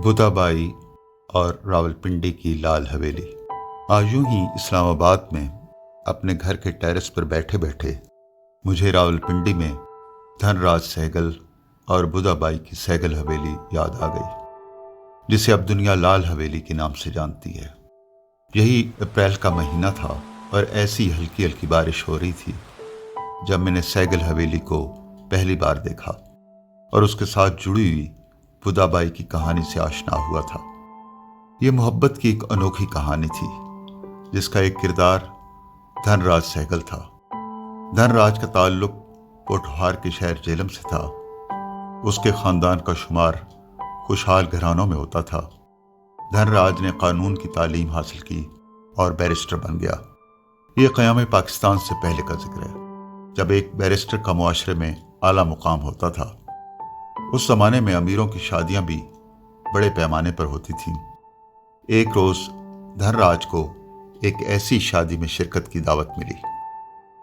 Buddha by اور راولپنڈی کی لال حویلی۔ آج یوں ہی اسلام آباد میں اپنے گھر کے ٹیرس پر بیٹھے بیٹھے مجھے راولپنڈی میں دھن راج سہگل اور بدھا بائی کی سہگل حویلی یاد آ گئی، جسے اب دنیا لال حویلی کے نام سے جانتی ہے۔ یہی اپریل کا مہینہ تھا اور ایسی ہلکی ہلکی بارش ہو رہی تھی جب میں نے سہگل حویلی کو پہلی بار دیکھا اور اس کے ساتھ جڑی ہوئی بدھا بائی کی کہانی سے آشنا ہوا تھا۔ یہ محبت کی ایک انوکھی کہانی تھی جس کا ایک کردار دھن راج سہگل تھا۔ دھن راج کا تعلق پوٹھوہار کے شہر جیلم سے تھا۔ اس کے خاندان کا شمار خوشحال گھرانوں میں ہوتا تھا۔ دھن راج نے قانون کی تعلیم حاصل کی اور بیرسٹر بن گیا۔ یہ قیام پاکستان سے پہلے کا ذکر ہے، جب ایک بیرسٹر کا معاشرے میں اعلیٰ مقام ہوتا تھا۔ اس زمانے میں امیروں کی شادیاں بھی بڑے پیمانے پر ہوتی تھیں۔ ایک روز دھن راج کو ایک ایسی شادی میں شرکت کی دعوت ملی۔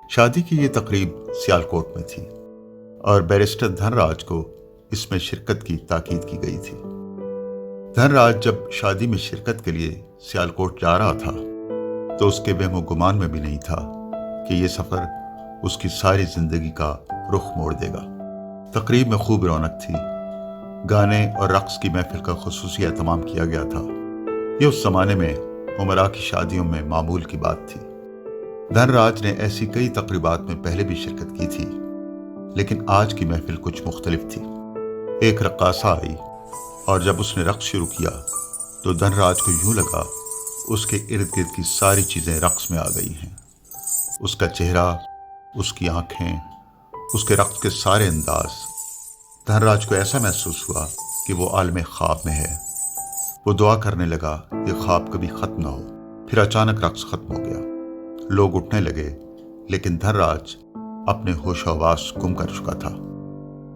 شادی کی یہ تقریب سیالکوٹ میں تھی اور بیرسٹر دھن راج کو اس میں شرکت کی تاکید کی گئی تھی۔ دھن راج جب شادی میں شرکت کے لیے سیالکوٹ جا رہا تھا تو اس کے وہم و گمان میں بھی نہیں تھا کہ یہ سفر اس کی ساری زندگی کا رخ موڑ دے گا۔ تقریب میں خوب رونق تھی۔ گانے اور رقص کی محفل کا خصوصی اہتمام کیا گیا تھا۔ یہ اس زمانے میں امراء کی شادیوں میں معمول کی بات تھی۔ دھن راج نے ایسی کئی تقریبات میں پہلے بھی شرکت کی تھی، لیکن آج کی محفل کچھ مختلف تھی۔ ایک رقاصہ آئی اور جب اس نے رقص شروع کیا تو دھن راج کو یوں لگا اس کے ارد گرد کی ساری چیزیں رقص میں آ گئی ہیں۔ اس کا چہرہ، اس کی آنکھیں، اس کے رقص کے سارے انداز۔ دھن راج کو ایسا محسوس ہوا کہ وہ عالم خواب میں ہے۔ وہ دعا کرنے لگا کہ خواب کبھی ختم نہ ہو۔ پھر اچانک رقص ختم ہو گیا۔ لوگ اٹھنے لگے، لیکن دھن راج اپنے ہوش و حواس گم کر چکا تھا۔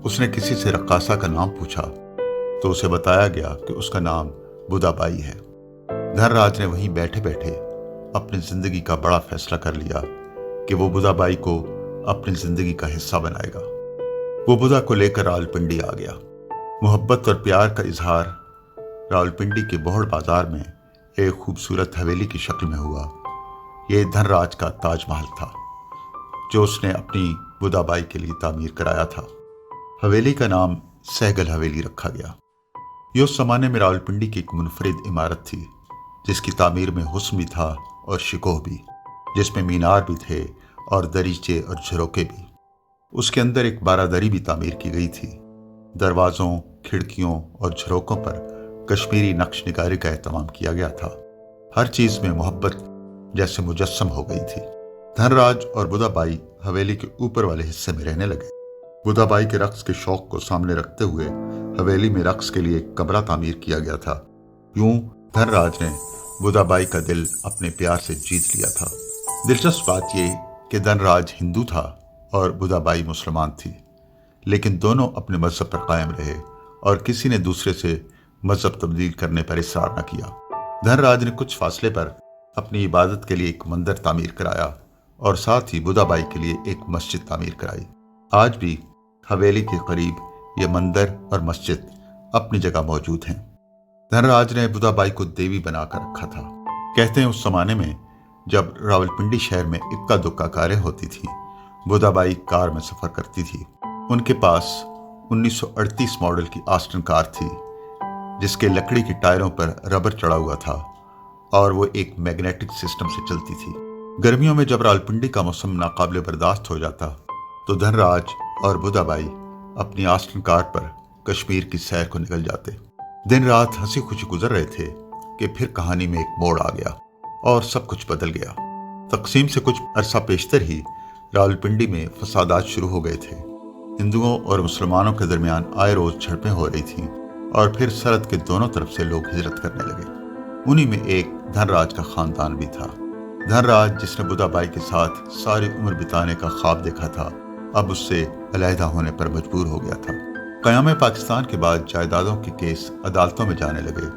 اس نے کسی سے رقاصہ کا نام پوچھا تو اسے بتایا گیا کہ اس کا نام بدھا بائی ہے۔ دھن راج نے وہیں بیٹھے بیٹھے اپنی زندگی کا بڑا فیصلہ کر لیا کہ وہ بدھا بائی کو اپنی زندگی کا حصہ بنائے گا۔ وہ بدھا کو لے کر راولپنڈی آ گیا۔ محبت اور پیار کا اظہار راولپنڈی کے بوہڑ بازار میں ایک خوبصورت حویلی کی شکل میں ہوا۔ یہ دھن راج کا تاج محل تھا جو اس نے اپنی بدھا بائی کے لیے تعمیر کرایا تھا۔ حویلی کا نام سہگل حویلی رکھا گیا۔ یہ اس زمانے میں راولپنڈی کی ایک منفرد عمارت تھی جس کی تعمیر میں حسن بھی تھا اور شکوہ بھی، جس میں مینار بھی تھے اور دریچے اور جھروکے بھی۔ اس کے اندر ایک بارادری بھی تعمیر کی گئی تھی۔ دروازوں، کھڑکیوں اور جھروکوں پر کشمیری نقش نگاری کا اہتمام کیا گیا تھا۔ ہر چیز میں محبت جیسے مجسم ہو گئی تھی۔ دھن راج اور بدھا بائی حویلی کے اوپر والے حصے میں رہنے لگے۔ بدھا بائی کے رقص کے شوق کو سامنے رکھتے ہوئے حویلی میں رقص کے لیے ایک کمرہ تعمیر کیا گیا تھا۔ یوں دھن راج نے بدھا بائی کا دل اپنے پیار سے جیت لیا تھا۔ دلچسپ بات یہ کہ دھن راج ہندو تھا اور بدھا بائی مسلمان تھی، لیکن دونوں اپنے مذہب پر قائم رہے اور کسی نے دوسرے سے مذہب تبدیل کرنے پر اصرار نہ کیا۔ دھن راج نے کچھ فاصلے پر اپنی عبادت کے لیے ایک مندر تعمیر کرایا اور ساتھ ہی بدھا بائی کے لیے ایک مسجد تعمیر کرائی۔ آج بھی حویلی کے قریب یہ مندر اور مسجد اپنی جگہ موجود ہیں۔ دھن راج نے بدھا بائی کو دیوی بنا کر رکھا تھا۔ کہتے ہیں اس زمانے میں جب راولپنڈی شہر میں اکا دکا کاریں ہوتی تھیں، بدھا بائی کار میں سفر کرتی تھی۔ ان کے پاس 1938 ماڈل کی آسٹن کار تھی جس کے لکڑی کے ٹائروں پر ربر چڑھا ہوا تھا اور وہ ایک میگنیٹک سسٹم سے چلتی تھی۔ گرمیوں میں جب راولپنڈی کا موسم ناقابل برداشت ہو جاتا تو دھن راج اور بدھا بائی اپنی آسٹن کار پر کشمیر کی سیر کو نکل جاتے۔ دن رات ہنسی خوشی گزر رہے تھے کہ پھر کہانی میں ایک موڑ آ گیا اور سب کچھ بدل گیا۔ تقسیم سے کچھ عرصہ پیشتر ہی راولپنڈی میں فسادات شروع ہو گئے تھے۔ ہندوؤں اور مسلمانوں کے درمیان آئے روز جھڑپیں ہو رہی تھیں اور پھر سرحد کے دونوں طرف سے لوگ ہجرت کرنے لگے۔ انہی میں ایک دھن راج کا خاندان بھی تھا۔ دھن راج جس نے بدھا بائی کے ساتھ ساری عمر بتانے کا خواب دیکھا تھا، اب اس سے علیحدہ ہونے پر مجبور ہو گیا تھا۔ قیام پاکستان کے بعد جائیدادوں کے کیس عدالتوں میں جانے لگے۔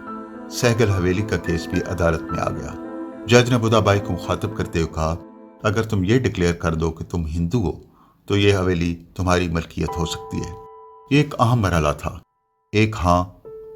سہگل حویلی کا کیس بھی عدالت میں آ گیا۔ جج نے بدھا بائی کو مخاطب کرتے ہوئے کہا، اگر تم یہ ڈکلیئر کر دو کہ تم ہندو ہو تو یہ حویلی تمہاری ملکیت ہو سکتی ہے۔ یہ ایک اہم مرحلہ تھا۔ ایک ہاں